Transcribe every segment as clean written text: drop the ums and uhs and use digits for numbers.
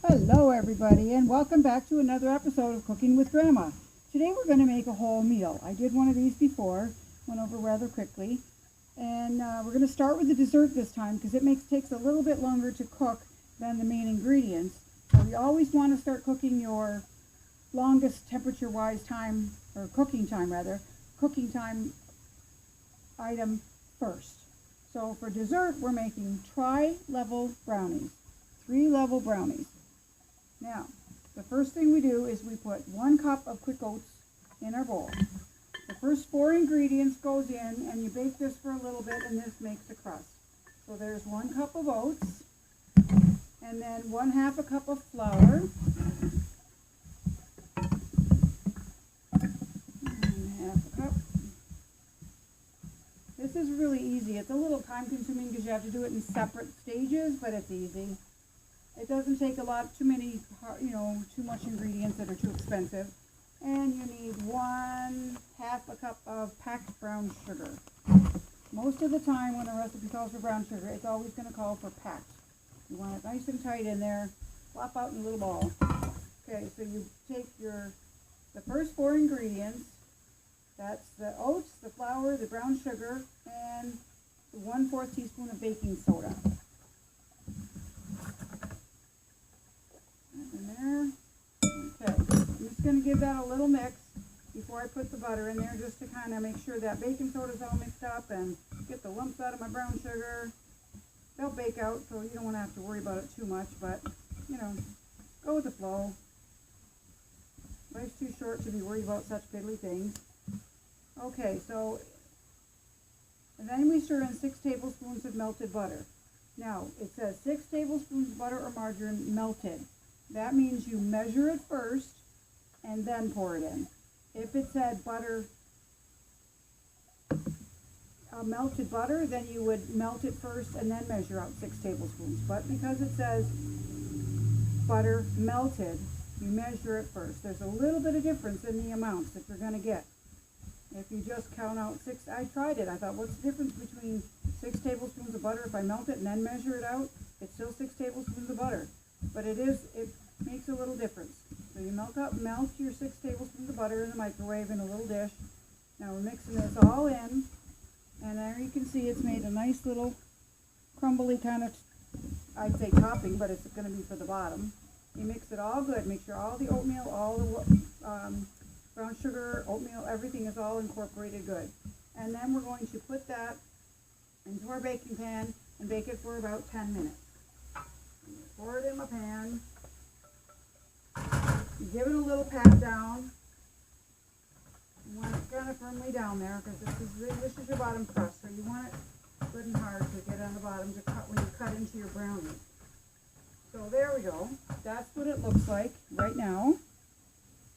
Hello everybody, and welcome back to another episode of Cooking with Grandma. Today we're going to make a whole meal. I did one of these before, went over rather quickly, and we're going to start with the dessert this time because it takes a little bit longer to cook than the main ingredients. So you always want to start cooking your longest temperature-wise time, or cooking time item first. So for dessert, we're making tri-level brownies, 3-level brownies. Now, the first thing we do is we put 1 cup of quick oats in our bowl. The first 4 ingredients goes in, and you bake this for a little bit, and this makes a crust. So there's 1 cup of oats, and then 1/2 a cup of flour, and 1/2 a cup. This is really easy. It's a little time consuming because you have to do it in separate stages, but it's easy. It doesn't take too much ingredients that are too expensive. And you need 1/2 a cup of packed brown sugar. Most of the time when a recipe calls for brown sugar, it's always going to call for packed. You want it nice and tight in there, flop out in a little ball. Okay, so you take the first 4 ingredients. That's the oats, the flour, the brown sugar, and 1/4 teaspoon of baking soda. In there. Okay, I'm just going to give that a little mix before I put the butter in there, just to kind of make sure that baking soda is all mixed up and get the lumps out of my brown sugar. They'll bake out, so you don't want to have to worry about it too much, but go with the flow. Life's too short to be worried about such piddly things. Okay, and then we stir in 6 tablespoons of melted butter. Now, it says 6 tablespoons of butter or margarine melted. That means you measure it first and then pour it in. If it said melted butter, then you would melt it first and then measure out 6 tablespoons. But because it says butter melted, you measure it first. There's a little bit of difference in the amounts that you're going to get. If you just count out 6, I tried it. I thought, what's the difference between 6 tablespoons of butter if I melt it and then measure it out? It's still 6 tablespoons of butter. But it makes a little difference. So you melt your 6 tablespoons of butter in the microwave in a little dish. Now we're mixing this all in, and there you can see it's made a nice little crumbly kind of, I'd say topping, but it's going to be for the bottom. You mix it all good. Make sure all the oatmeal, all the brown sugar, oatmeal, everything is all incorporated good. And then we're going to put that into our baking pan and bake it for about 10 minutes. Pour it in my pan. You give it a little pat down. You want it kind of firmly down there because this is your bottom crust, so you want it good and hard to get on the bottom to cut when you cut into your brownie. So there we go. That's what it looks like right now.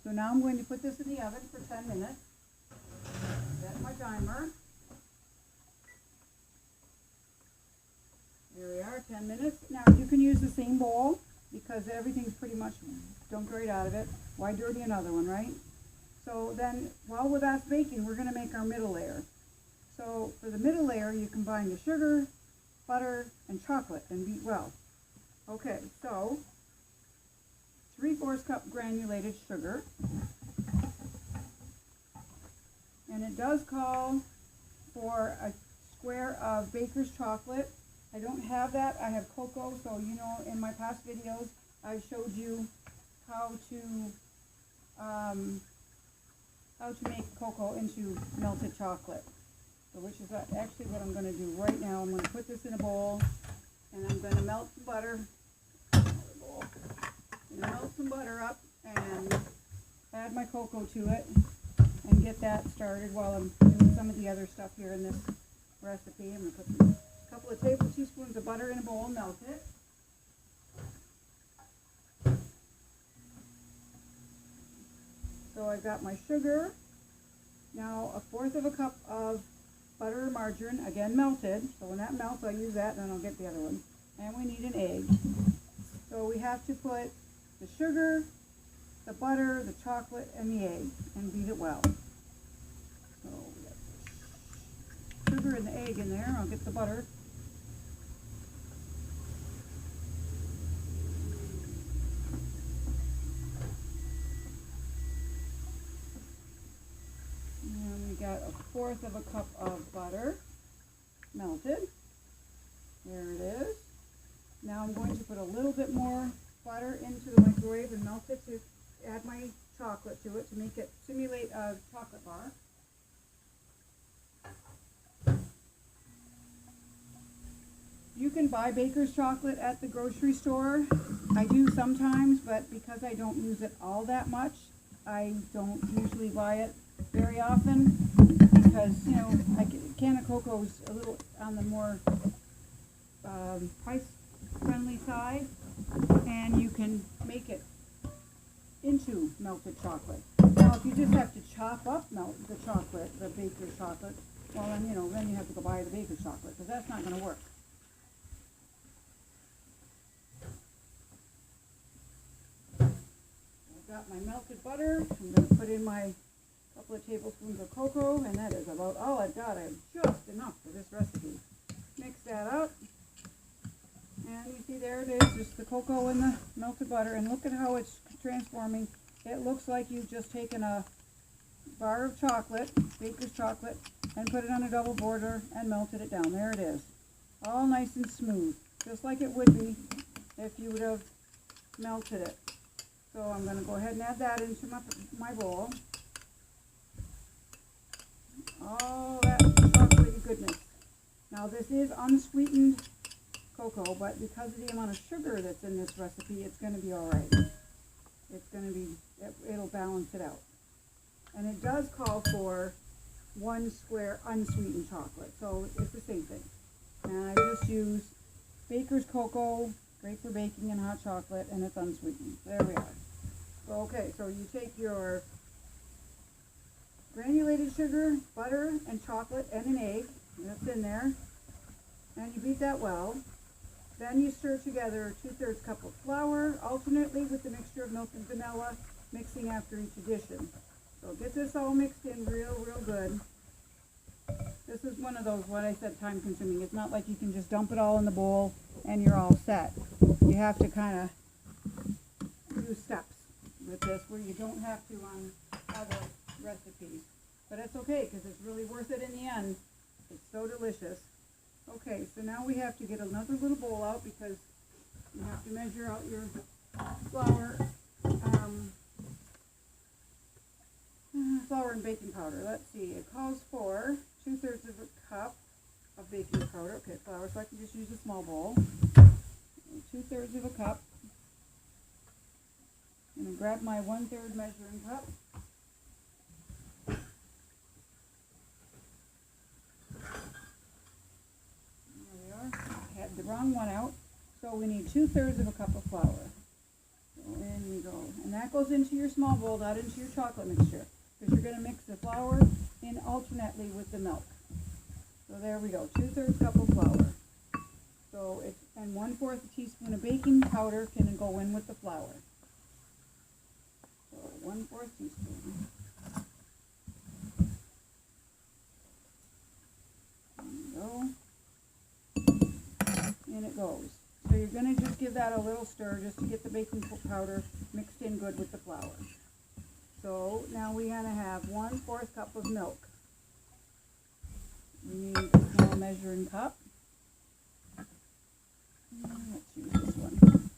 So now I'm going to put this in the oven for 10 minutes. Set my timer. There we are, 10 minutes. Now you can use the same bowl because everything's pretty much dumped right out of it. Why dirty another one, right? So then while that's baking, we're going to make our middle layer. So for the middle layer, you combine the sugar, butter, and chocolate and beat well. Okay, so 3/4 cup granulated sugar. And it does call for a square of baker's chocolate. I don't have that. I have cocoa, so in my past videos I showed you how to make cocoa into melted chocolate. So which is actually what I'm going to do right now. I'm going to put this in a bowl, and I'm going to melt the butter. Melt some butter up and add my cocoa to it and get that started while I'm doing some of the other stuff here in this recipe. I'm going to put a couple of tablespoons of butter in a bowl and melt it. So I've got my sugar. Now 1/4 cup of butter or margarine, again melted. So when that melts, I'll use that and then I'll get the other one. And we need an egg. So we have to put the sugar, the butter, the chocolate, and the egg, and beat it well. So we got the sugar and the egg in there. I'll get the butter. got 1/4 of a cup of butter melted. There it is. Now I'm going to put a little bit more butter into the microwave and melt it to add my chocolate to it to make it simulate a chocolate bar. You can buy baker's chocolate at the grocery store. I do sometimes, but because I don't use it all that much, I don't usually buy it very often because, you know, a can of cocoa is a little on the more price-friendly side, and you can make it into melted chocolate. Now, if you just have to chop up the chocolate, the baker's chocolate, well, then, you know, then you have to go buy the baker's chocolate because that's not going to work. Got my melted butter. I'm going to put in my couple of tablespoons of cocoa, and that is about all I've got. I have just enough for this recipe. Mix that up, and you see there it is, just the cocoa and the melted butter, and look at how it's transforming. It looks like you've just taken a bar of chocolate, baker's chocolate, and put it on a double border and melted it down. There it is, all nice and smooth, just like it would be if you would have melted it. So I'm going to go ahead and add that into my bowl. All that chocolatey goodness. Now this is unsweetened cocoa, but because of the amount of sugar that's in this recipe, it's going to be all right. It's going to be, it'll balance it out. And it does call for 1 square unsweetened chocolate, so it's the same thing. And I just use baker's cocoa, great for baking, and hot chocolate, and it's unsweetened. There we are. Okay, so you take your granulated sugar, butter, and chocolate, and an egg, that's in there, and you beat that well. Then you stir together a 2/3 cup of flour, alternately with the mixture of milk and vanilla, mixing after each addition. So get this all mixed in real good. This is one of those, what I said, time consuming. It's not like you can just dump it all in the bowl and you're all set. You have to kind of do steps with this where you don't have to on other recipes. But it's okay because it's really worth it in the end. It's so delicious. Okay, so now we have to get another little bowl out because you have to measure out your flour, flour and baking powder. Let's see, it calls for 2/3 of a cup of baking powder. Okay, flour, so I can just use a small bowl. 2/3 of a cup. I'm going to grab my 1/3 measuring cup. There we are. I had the wrong one out. So we need 2/3 of a cup of flour. So in we go. And that goes into your small bowl, not into your chocolate mixture. Because you're going to mix the flour in alternately with the milk. So there we go, 2/3 cup of flour. So it's, and 1/4 teaspoon of baking powder can go in with the flour. So 1/4 teaspoon. There you go. And it goes. So you're going to just give that a little stir just to get the baking powder mixed in good with the flour. So now we're going to have 1/4 cup of milk. We need a small measuring cup. Let's use this one.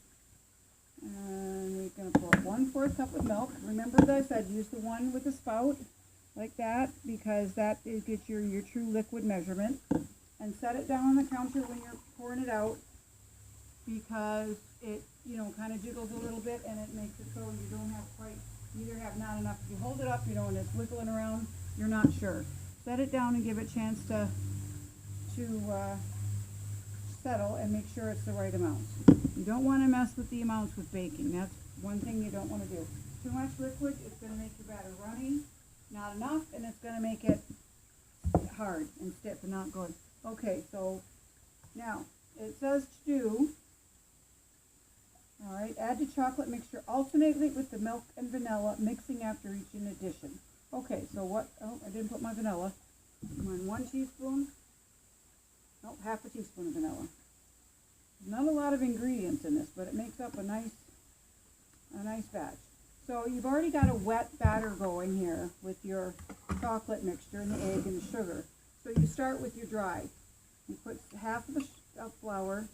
And we're going to pour 1/4 cup of milk. Remember that I said use the one with the spout like that because that gets your true liquid measurement. And set it down on the counter when you're pouring it out because it, you know, kind of jiggles a little bit and it makes it so you don't have quite, you either have not enough. If you hold it up, you know, and it's wiggling around, you're not sure. Set it down and give it a chance to settle and make sure it's the right amount. You don't want to mess with the amounts with baking. That's one thing you don't want to do. Too much liquid, it's going to make your batter runny. Not enough, and it's going to make it hard and stiff and not good. Okay, so now it says to do, all right, add the chocolate mixture alternately with the milk and vanilla, mixing after each addition. Okay, so what, oh, I didn't put my vanilla. I'm on 1 teaspoon, no, 1/2 teaspoon of vanilla. Not a lot of ingredients in this, but it makes up a nice batch. So you've already got a wet batter going here with your chocolate mixture and the egg and the sugar. So you start with your dry. You put half of the flour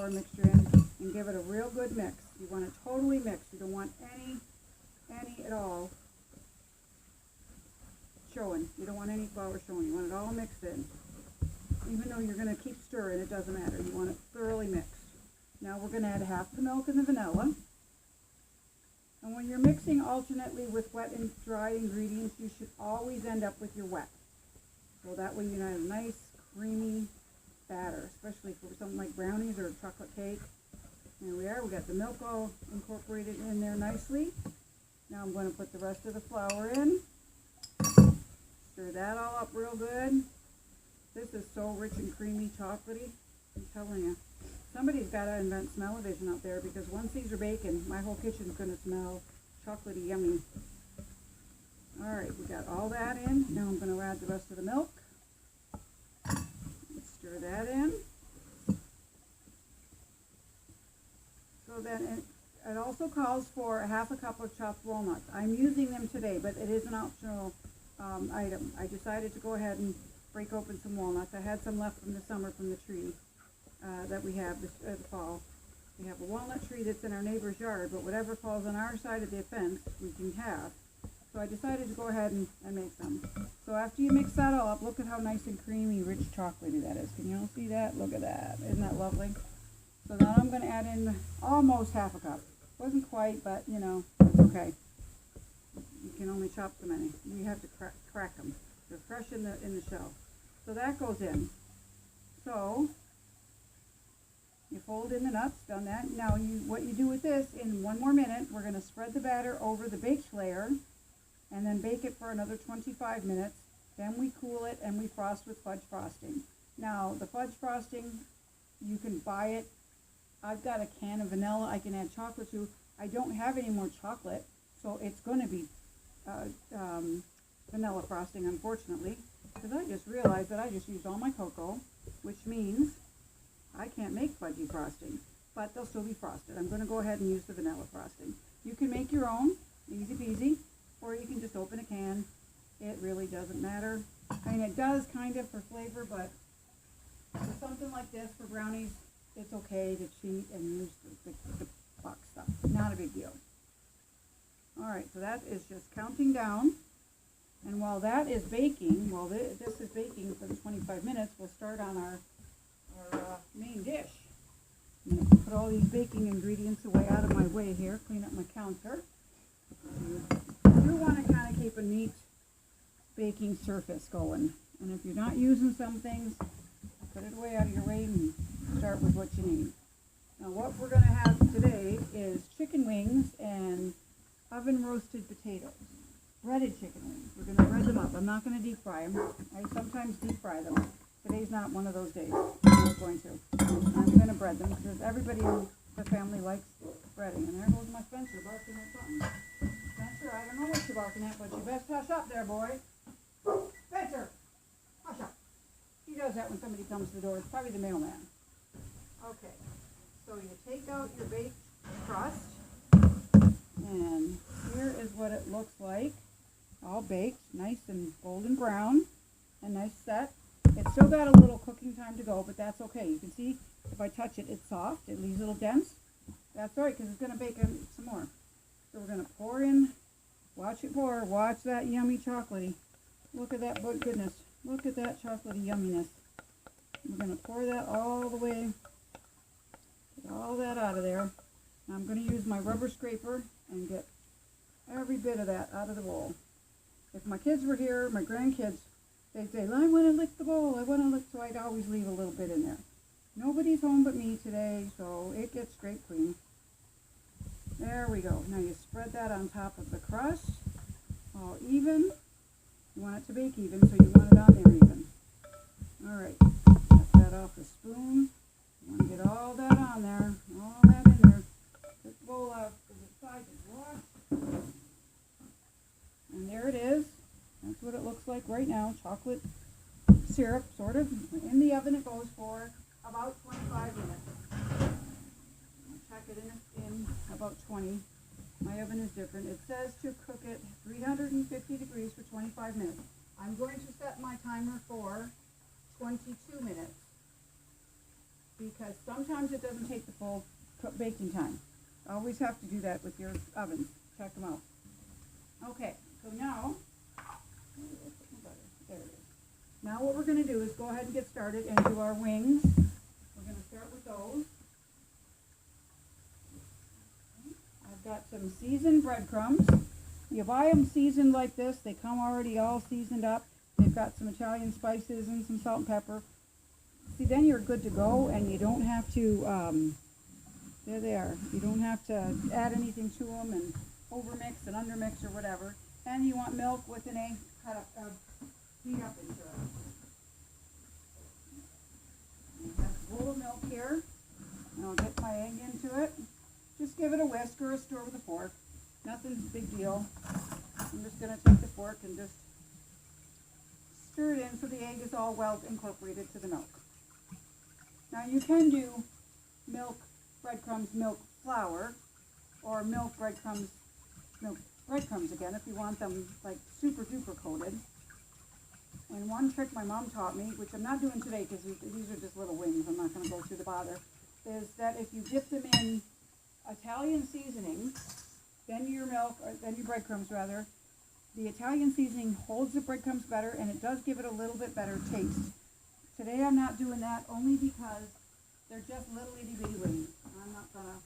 mixture in and give it a real good mix. You want it totally mixed. You don't want any at all showing. You don't want any flour showing. You want it all mixed in. Even though you're going to keep stirring, it doesn't matter. You want it thoroughly mixed. Now we're going to add half the milk and the vanilla. And when you're mixing alternately with wet and dry ingredients, you should always end up with your wet. So that way you have a nice creamy batter, especially for something like brownies or chocolate cake. There we are. We got the milk all incorporated in there nicely. Now I'm going to put the rest of the flour in. Stir that all up real good. This is so rich and creamy, chocolatey. I'm telling you. Somebody's got to invent smell-o-vision out there, because once these are baking, my whole kitchen's going to smell chocolatey yummy. Alright, we got all that in. Now I'm going to add the rest of the milk. Stir that in. So then it also calls for a half a cup of chopped walnuts. I'm using them today, but it is an optional item. I decided to go ahead and break open some walnuts. I had some left from the summer from the tree that we have this fall. We have a walnut tree that's in our neighbor's yard, but whatever falls on our side of the fence, we can have. So I decided to go ahead and make some. So after you mix that all up, look at how nice and creamy, rich, chocolatey that is. Can you all see that? Look at that. Isn't that lovely? So now I'm going to add in almost half a cup. Wasn't quite, but you know, it's okay. You can only chop so many. You have to crack them. They're fresh in the shell. So that goes in. So you fold in the nuts, done that. Now what you do with this, in one more minute, we're going to spread the batter over the baked layer and then bake it for another 25 minutes. Then we cool it and we frost with fudge frosting. Now the fudge frosting, you can buy it. I've got a can of vanilla I can add chocolate to. I don't have any more chocolate, so it's going to be vanilla frosting, unfortunately, because I just realized that I just used all my cocoa, which means I can't make fudgy frosting, but they'll still be frosted. I'm going to go ahead and use the vanilla frosting. You can make your own, easy peasy, or you can just open a can. It really doesn't matter. I mean, it does kind of for flavor, but for something like this, for brownies, it's okay to cheat and use the box stuff. Not a big deal. Alright, so that is just counting down. And while that is baking, while this is baking for the 25 minutes, we'll start on our main dish. I'm going to put all these baking ingredients away out of my way here, clean up my counter. You do want to kind of keep a neat baking surface going. And if you're not using some things, put it away out of your way and start with what you need. Now what we're going to have today is chicken wings and oven roasted potatoes. Breaded chicken wings. We're going to bread them up. I'm not going to deep fry them. I sometimes deep fry them. Today's not one of those days. I'm not going to. I'm going to bread them because everybody in the family likes breading. And there goes my Spencer barking at something. Spencer, I don't know what you're barking at, but you best hush up there, boy. Spencer, hush up. He does that when somebody comes to the door. It's probably the mailman. Okay, so you take out your baked crust, and here is what it looks like. All baked, nice and golden brown, and nice set. It's still got a little cooking time to go, but that's okay. You can see if I touch it, it's soft. It leaves a little dense. That's all right, because it's going to bake some more. So we're going to pour in. Watch it pour. Watch that yummy chocolatey. Look at that, goodness. Look at that chocolatey yumminess. We're going to pour that all the way. Get all that out of there. Now I'm going to use my rubber scraper and get every bit of that out of the bowl. If my kids were here, my grandkids, they'd say, I want to lick the bowl. I want to lick, so I'd always leave a little bit in there. Nobody's home but me today, so it gets scraped clean. There we go. Now you spread that on top of the crust, all even. You want it to bake even, so you want it on there even. Alright, get that off the spoon. You want to get all that on there, all that in there. Get the bowl out to the side and wash. And there it is. That's what it looks like right now. Chocolate syrup, sort of. In the oven it goes for about 25 minutes. I'll check it in about 20. My oven is different. It says to cook it 350 degrees for 25 minutes. I'm going to set my timer for 22 minutes because sometimes it doesn't take the full baking time. Always have to do that with your ovens. Check them out. Okay, so now, there it is. Now what we're going to do is go ahead and get started and do our wings. We're going to start with those. I've got some seasoned breadcrumbs. You buy them seasoned like this. They come already all seasoned up. They've got some Italian spices and some salt and pepper. See, then you're good to go, and you don't have to, there they are. You don't have to add anything to them and overmix and undermix or whatever. And you want milk with an egg cut up, beat up into it. I have a bowl of milk here, and I'll get my egg into it. Just give it a whisk or a stir with a fork. Nothing's a big deal. I'm just going to take the fork and just stir it in so the egg is all well incorporated to the milk. Now you can do milk, breadcrumbs, milk, flour, or milk, breadcrumbs again if you want them like super duper coated. And one trick my mom taught me, which I'm not doing today because these are just little wings, I'm not going to go through the bother, is that if you dip them in Italian seasoning, then your milk, or then your breadcrumbs rather, the Italian seasoning holds the breadcrumbs better and it does give it a little bit better taste. Today I'm not doing that only because they're just little itty bitty wings. I'm not gonna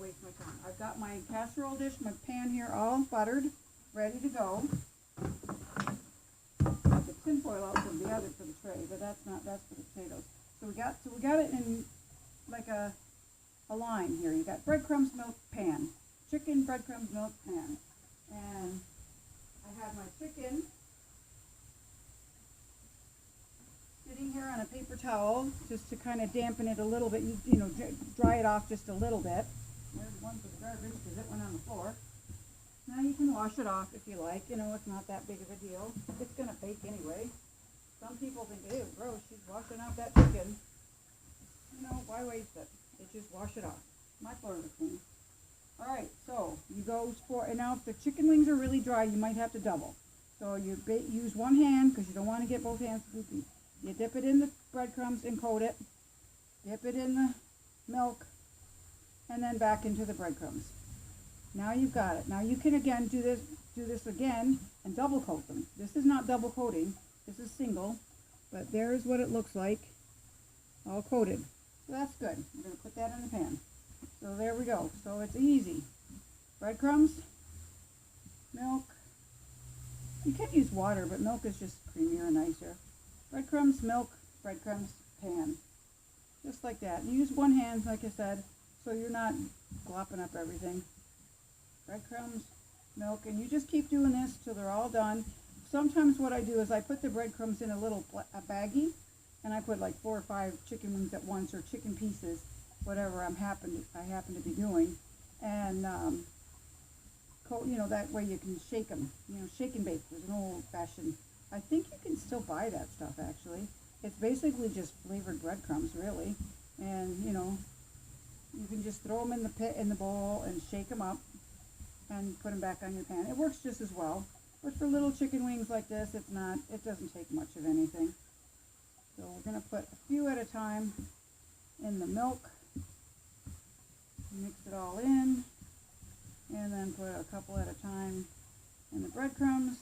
waste my time. I've got my casserole dish, my pan here all buttered, ready to go. Got the tin foil out from the other for the tray, but that's for the potatoes. So we got it in like a line here. You got breadcrumbs, milk, pan. Chicken, breadcrumbs, milk, pan. And I have my chicken sitting here on a paper towel just to kind of dampen it a little bit, you know, dry it off just a little bit. There's one for the garbage because it went on the floor. Now you can wash it off if you like. You know, it's not that big of a deal. It's going to bake anyway. Some people think, ew, gross, she's washing off that chicken. You know, why waste it? Just wash it off. My floor is clean. Alright, so you go for, and now if the chicken wings are really dry, you might have to double. So you use one hand because you don't want to get both hands goopy. You dip it in the breadcrumbs and coat it. Dip it in the milk and then back into the breadcrumbs. Now you've got it. Now you can again do this again and double coat them. This is not double coating. This is single, but there's what it looks like, all coated. So that's good. We're going to put that in the pan. So there we go. So it's easy. Breadcrumbs, milk. You can use water, but milk is just creamier and nicer. Breadcrumbs, milk, breadcrumbs, pan. Just like that. And use one hand, like I said, so you're not glopping up everything. Breadcrumbs, milk, and you just keep doing this till they're all done. Sometimes what I do is I put the breadcrumbs in a little baggie, and I put like 4 or 5 chicken wings at once, or chicken pieces, whatever I happen to be doing, and you know, that way you can shake them. You know, shake and bake was an old-fashioned. I think you can still buy that stuff actually. It's basically just flavored breadcrumbs, really, and you know, you can just throw them in the bowl and shake them up, and put them back on your pan. It works just as well, but for little chicken wings like this, it doesn't take much of anything. So we're going to put a few at a time in the milk, mix it all in, and then put a couple at a time in the breadcrumbs.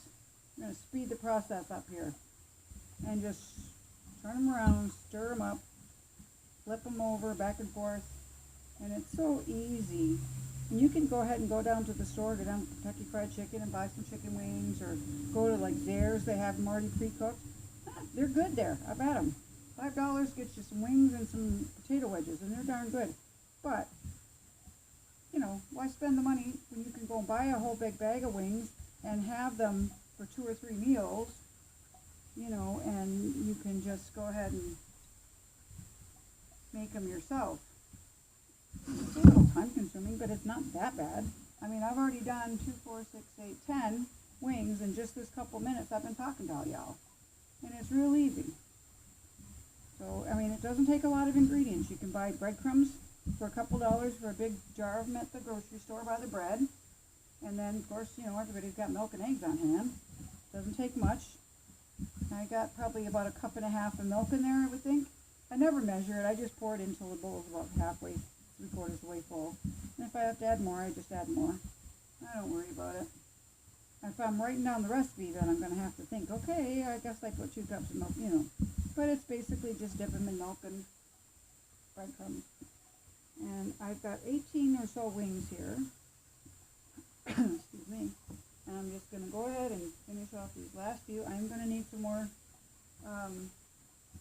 I'm going to speed the process up here and just turn them around, stir them up, flip them over back and forth, and it's so easy. And you can go ahead and go down to the store, go down to Kentucky Fried Chicken and buy some chicken wings, or go to like Zare's, they have them already pre-cooked. They're good there. I've had them. $5 gets you some wings and some potato wedges, and they're darn good. But, you know, why spend the money when you can go and buy a whole big bag of wings and have them for 2 or 3 meals, you know, and you can just go ahead and make them yourself. It's a little time consuming, but it's not that bad. I mean, I've already done 2, 4, 6, 8, 10 wings in just this couple minutes I've been talking to all y'all. And it's real easy. So, I mean, it doesn't take a lot of ingredients. You can buy breadcrumbs for a couple dollars for a big jar of them at the grocery store by the bread. And then, of course, you know, everybody's got milk and eggs on hand. Doesn't take much. I got probably about a cup and a half of milk in there, I would think. I never measure it. I just pour it until the bowl is about halfway, 3/4 the way full. And if I have to add more, I just add more. I don't worry about it. If I'm writing down the recipe, then I'm going to have to think, okay, I guess I put 2 cups of milk, you know. But it's basically just dip them in milk and breadcrumbs. And I've got 18 or so wings here. Excuse me. And I'm just going to go ahead and finish off these last few. I'm going to need some more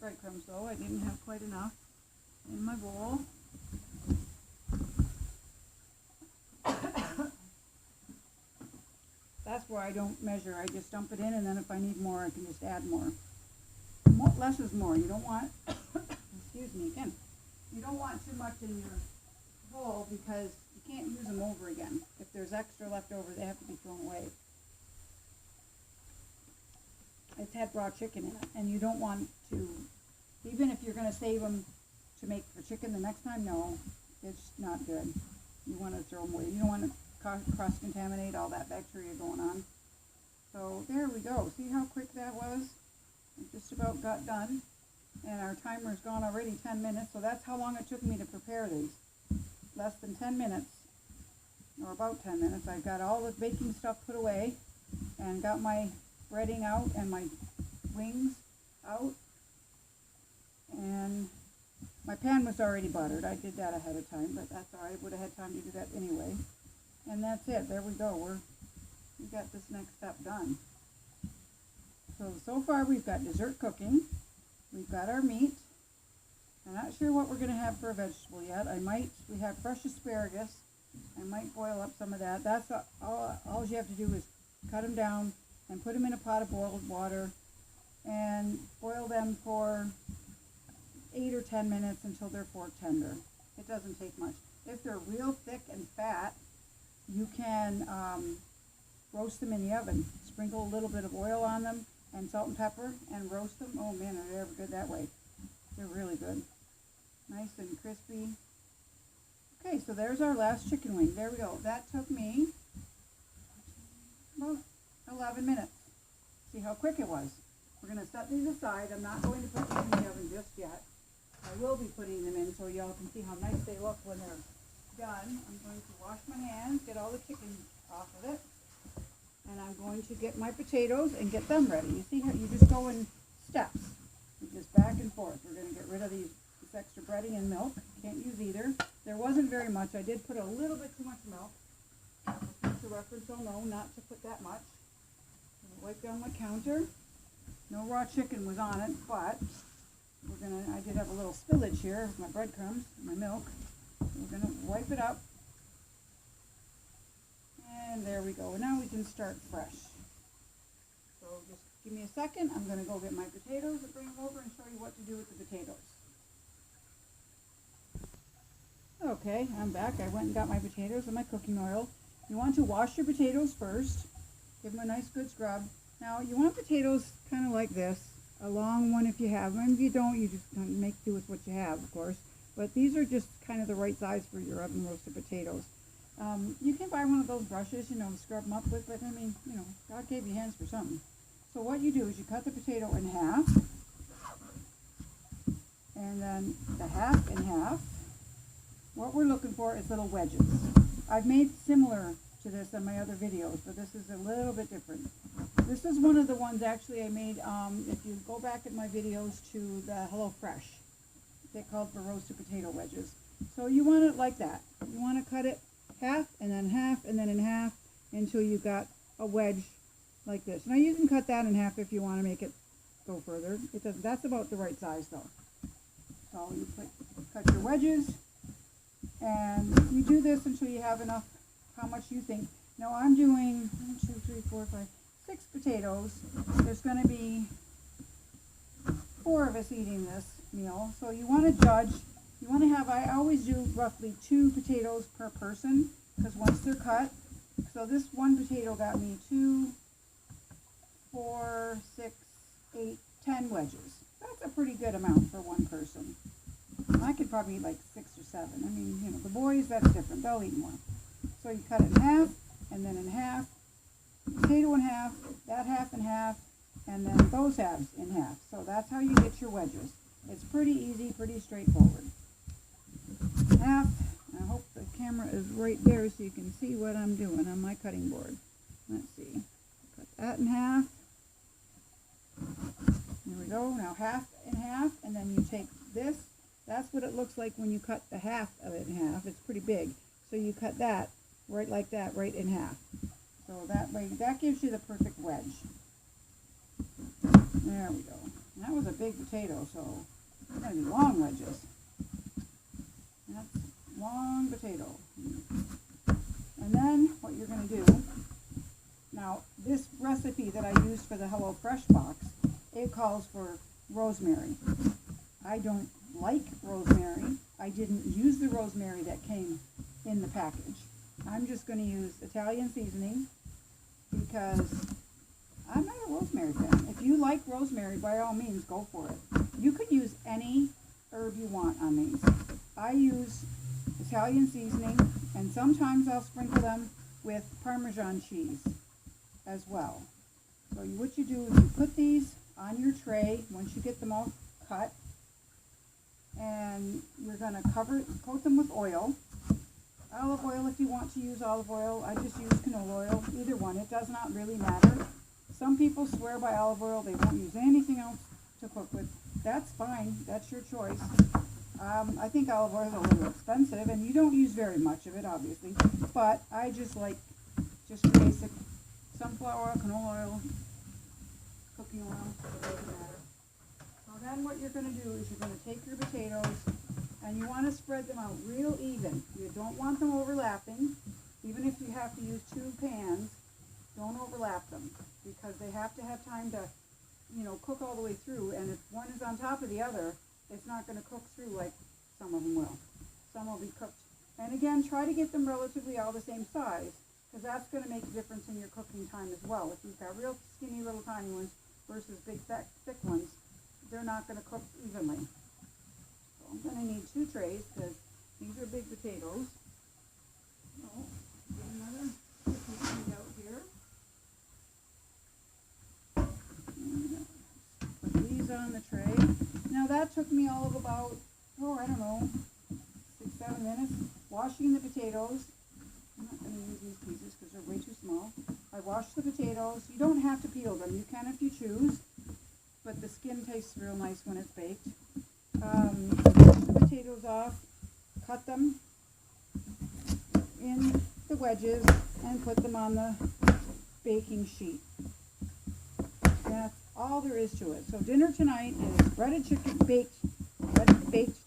breadcrumbs though. I didn't have quite enough in my bowl. That's where I don't measure. I just dump it in, and then if I need more, I can just add more. Less is more. You don't want, excuse me again, you don't want too much in your bowl because you can't use them over again. If there's extra left over, they have to be thrown away. It's had raw chicken in it, and you don't want to, even if you're going to save them to make for chicken the next time, no, it's not good. You want to throw them away. You don't want to cross-contaminate all that bacteria going on. So there we go. See how quick that was? It just about got done. And our timer's gone already 10 minutes, so that's how long it took me to prepare these. Less than 10 minutes, or about 10 minutes. I got all the baking stuff put away and got my breading out and my wings out. And my pan was already buttered. I did that ahead of time, but that's all right. I would have had time to do that anyway. And that's it. There we go. We got this next step done. So far we've got dessert cooking. We've got our meat. I'm not sure what we're going to have for a vegetable yet. We have fresh asparagus. I might boil up some of that. That's all you have to do is cut them down and put them in a pot of boiled water and boil them for 8 or 10 minutes until they're fork tender. It doesn't take much. If they're real thick and fat, you can roast them in the oven. Sprinkle a little bit of oil on them and salt and pepper and roast them. Oh man, are they ever good that way. They're really good. Nice and crispy. Okay, so there's our last chicken wing. There we go. That took me about 11 minutes. See how quick it was. We're going to set these aside. I'm not going to put these in the oven just yet. I will be putting them in so y'all can see how nice they look when they're done. I'm going to wash my hands, get all the chicken off of it. And I'm going to get my potatoes and get them ready. You see how you just go in steps. You just back and forth. We're going to get rid of this extra breading and milk. Can't use either. There wasn't very much. I did put a little bit too much milk. For future reference, I'll know not to put that much. Wipe down my counter. No raw chicken was on it, but I did have a little spillage here with my breadcrumbs, my milk. We're gonna wipe it up. And there we go. Now we can start fresh. So just give me a second. I'm gonna go get my potatoes and bring them over and show you what to do with the potatoes. Okay, I'm back. I went and got my potatoes and my cooking oil. You want to wash your potatoes first. Give them a nice good scrub. Now you want potatoes kind of like this, a long one if you have them. If you don't, you just make do with what you have, of course. But these are just kind of the right size for your oven roasted potatoes. You can buy one of those brushes, to scrub them up with, but I mean, God gave you hands for something. So what you do is you cut the potato in half, and then the half in half. What we're looking for is little wedges. I've made similar to this in my other videos, but this is a little bit different. This is one of the ones actually I made, if you go back in my videos to the Hello Fresh, they called for roasted potato wedges. So you want it like that. You want to cut it half and then in half until you got a wedge like this. Now you can cut that in half if you want to make it go further. It doesn't. That's about the right size though. So you cut your wedges, and you do this until you have enough. How much you think. Now I'm doing 1, 2, 3, 4, 5, 6 potatoes. There's going to be 4 of us eating this meal. So you want to judge. You want to have, I always do roughly 2 potatoes per person, because once they're cut. So this one potato got me 2, 4, 6, 8, 10 wedges. That's a pretty good amount for one person. I could probably eat like 6 or 7. I mean, you know, the boys, that's different. They'll eat more. So you cut it in half, and then in half, potato in half, that half in half, and then those halves in half. So that's how you get your wedges. It's pretty easy, pretty straightforward. Half, I hope the camera is right there so you can see what I'm doing on my cutting board. Let's see, cut that in half. There we go, now half in half, and then you take this. That's what it looks like when you cut the half of it in half. It's pretty big. So you cut that right like that, right in half. So that way, that gives you the perfect wedge. There we go. And that was a big potato, so it's going to be long wedges. That's long potato. And then what you're going to do, now this recipe that I used for the Hello Fresh box, it calls for rosemary. I don't like rosemary. I didn't use the rosemary that came in the package. I'm just going to use Italian seasoning because I'm not a rosemary fan. If you like rosemary, by all means, go for it. You could use any herb you want on these. I use Italian seasoning, and sometimes I'll sprinkle them with Parmesan cheese as well. So what you do is you put these on your tray once you get them all cut, and you're going to coat them with oil. Olive oil if you want to use olive oil. I just use canola oil. Either one. It does not really matter. Some people swear by olive oil. They won't use anything else to cook with. That's fine. That's your choice. I think olive oil is a little expensive, and you don't use very much of it, obviously. But I just like just basic sunflower oil, canola oil, cooking oil. It doesn't matter. So then what you're going to do is you're going to take your potatoes, and you want to spread them out real even. You don't want them overlapping. Even if you have to use 2 pans, don't overlap them because they have to have time to, you know, cook all the way through. And if one is on top of the other, it's not going to cook through like some of them will. Some will be cooked. And again, try to get them relatively all the same size because that's going to make a difference in your cooking time as well. If you've got real skinny little tiny ones versus big thick ones, they're not going to cook evenly. I'm going to need 2 trays because these are big potatoes. So, get another piece out here. And put these on the tray. Now that took me all of about, I don't know, 6-7 minutes. Washing the potatoes. I'm not going to use these pieces because they're way too small. I washed the potatoes. You don't have to peel them. You can if you choose. But the skin tastes real nice when it's baked. Wash the potatoes off, cut them in the wedges, and put them on the baking sheet. That's all there is to it. So dinner tonight is breaded baked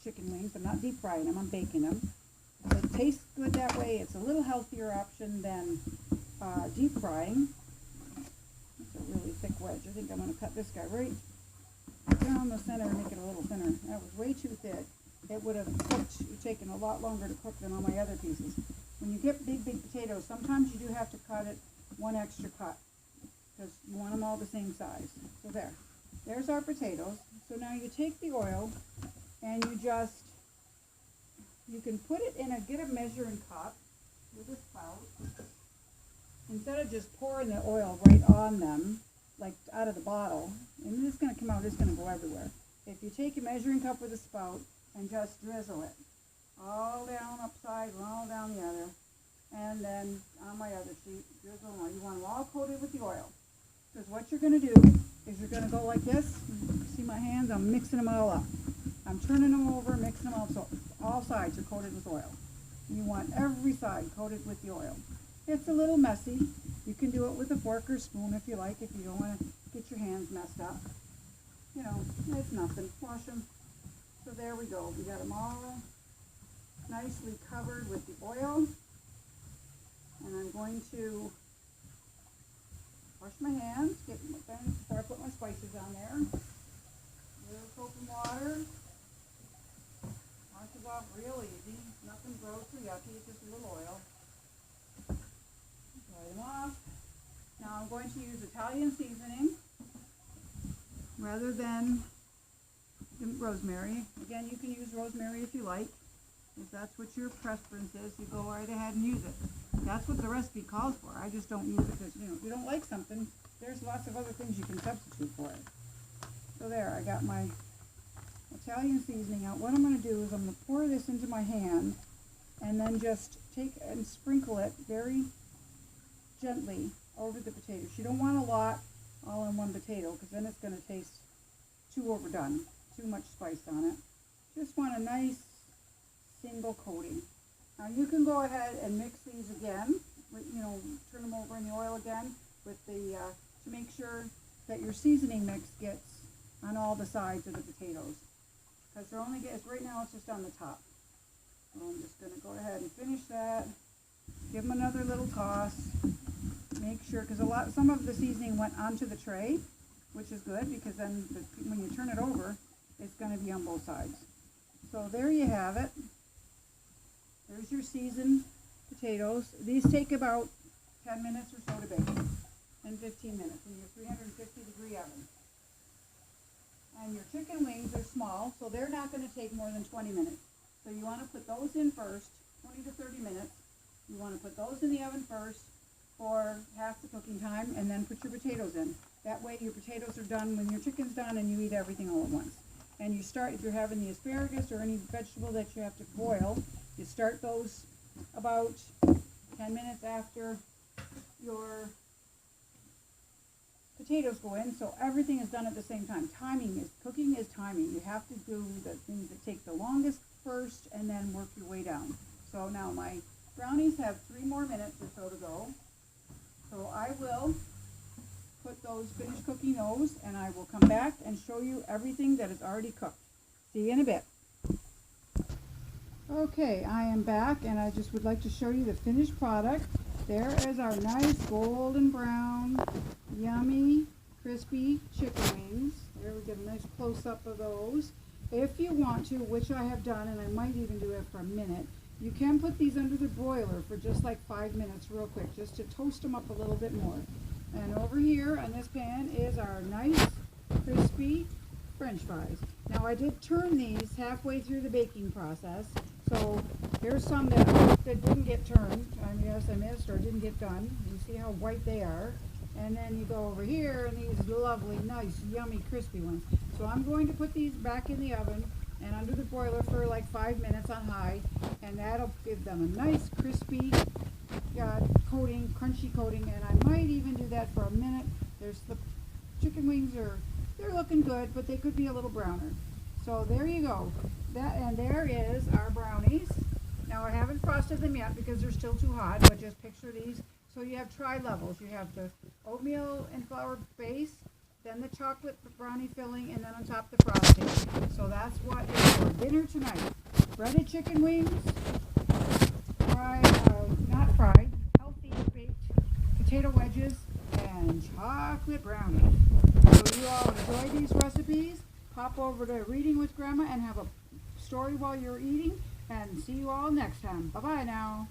chicken wings. I'm not deep frying them, I'm baking them. It tastes good that way. It's a little healthier option than deep frying. It's a really thick wedge. I think I'm going to cut this guy right down the center and make it a little thinner. That was way too thick. It would have taken a lot longer to cook than all my other pieces. When you get big potatoes, sometimes you do have to cut it 1 extra cut because you want them all the same size. So there's our potatoes. So now you take the oil and you can put it in get a measuring cup with a spout. Instead of just pouring the oil right on them, like out of the bottle, and it's going to come out, it's going to go everywhere. If you take a measuring cup with a spout and just drizzle it all down upside and all down the other, and then on my other sheet, drizzle more. You want them all coated with the oil. Because what you're going to do is you're going to go like this. See my hands? I'm mixing them all up. I'm turning them over, mixing them up so all sides are coated with oil. You want every side coated with the oil. It's a little messy. You can do it with a fork or spoon if you like, if you don't want to get your hands messed up. You know, it's nothing. Wash them. So there we go. We got them all nicely covered with the oil. And I'm going to wash my hands before I put my spices on there. A little soap and water. Washes off real easy. Nothing gross or yucky, it's just a little oil. Dry them off. Now I'm going to use Italian seasoning rather than rosemary. Again, you can use rosemary if you like. If that's what your preference is, you go right ahead and use it. That's what the recipe calls for. I just don't use it because, if you don't like something, there's lots of other things you can substitute for it. So there, I got my Italian seasoning out. What I'm going to do is I'm going to pour this into my hand and then just take and sprinkle it very gently over the potatoes. You don't want a lot all in one potato because then it's going to taste too overdone, too much spice on it. Just want a nice single coating. Now you can go ahead and mix these again, turn them over in the oil again with the to make sure that your seasoning mix gets on all the sides of the potatoes, because they're only right now it's just on the top. So I'm just going to go ahead and finish that. Give them another little toss. Make sure, because some of the seasoning went onto the tray, which is good because then when you turn it over, it's going to be on both sides. So there you have it. There's your seasoned potatoes. These take about 10 minutes or so to bake, and 15 minutes in your 350-degree oven. And your chicken wings are small, so they're not going to take more than 20 minutes. So you want to put those in first, 20 to 30 minutes. You want to put those in the oven first for half the cooking time, and then put your potatoes in. That way your potatoes are done when your chicken's done, and you eat everything all at once. And you start, if you're having the asparagus or any vegetable that you have to boil, you start those about 10 minutes after your potatoes go in, so everything is done at the same time. Cooking is timing. You have to do the things that take the longest first and then work your way down. So now my brownies have 3 more minutes or so to go. So I will finish cooking those, and I will come back and show you everything that is already cooked. See you in a bit. Okay, I am back, and I just would like to show you the finished product. There is our nice golden brown, yummy, crispy chicken wings. There we get a nice close-up of those. If you want to, which I have done, and I might even do it for a minute, you can put these under the broiler for just like 5 minutes real quick, just to toast them up a little bit more. And over here on this pan is our nice, crispy French fries. Now I did turn these halfway through the baking process, so here's some that didn't get turned. Yes, I missed or didn't get done. You see how white they are. And then you go over here and these lovely, nice, yummy, crispy ones. So I'm going to put these back in the oven and under the broiler for like 5 minutes on high, and that'll give them a nice, crispy coating, crunchy coating, and I might even do that for a minute. There's the chicken wings they're looking good, but they could be a little browner. So there you go. And there is our brownies. Now I haven't frosted them yet because they're still too hot, but just picture these. So you have tri-levels. You have the oatmeal and flour base, then the chocolate brownie filling, and then on top the frosting. So that's what is for dinner tonight. Breaded chicken wings, healthy baked potato wedges, and chocolate brownies. So you all enjoy these recipes. Pop over to Reading with Grandma and have a story while you're eating. And see you all next time. Bye-bye now.